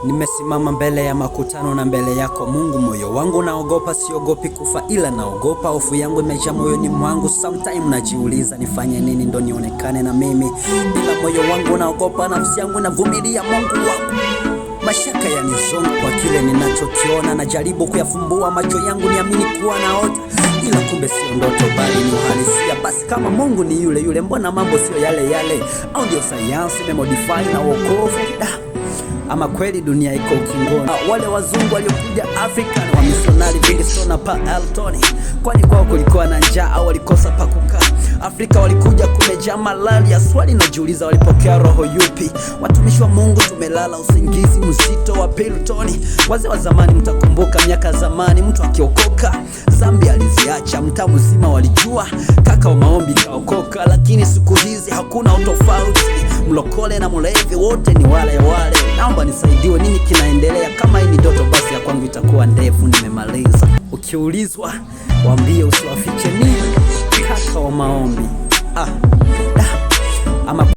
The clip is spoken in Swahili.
Nimesimama mbele ya makutano na mbele yako Mungu, moyo wangu naogopa, siogopi kufa ila naogopa, hofu yangu imejaa moyoni mwangu. Sometime najiuliza nifanye nini ndo nionekane na mimi, ila moyo wangu naogopa, nafsi yangu inavumilia. Mungu wangu, mashaka yanizonga kwa kile ninachokiona, najaribu kuyafumbua macho yangu niamini kuwa naota, ila kumbe sio ndoto bali ni uhalisia. Basi kama Mungu ni yule yule, mbona mambo sio yale yale? Au ndio sayansi imemodify na wokovu? Ama kweli dunia iko ukingoni? Wale wazungu waliokuja Afrika na wamisionari Livingstone pa Elton, kwani kwao kulikuwa na njaa au walikosa pa kukaa? Afrika walikuja kumejaa malaria, swali najiuliza walipokea roho yupi? Watumishi wa Mungu tumelala usingizi mzito wa Piltoni. Wazee wa zamani mtakumbuka miaka zamani, mtu akiokoka zambi aliziacha, mtaa mzima walijua kaka wa maombi kaokoka. Lakini siku hizi hakuna utofauti, mlokole na mlevi wote ni wale wale. Naomba nisaidiwe, nini kinaendelea? Kama hii ni ndoto basi ya kwangu itakuwa ndefu. Nimemaliza. Ukiulizwa waambie usiwafiche nini kaka wa maombi.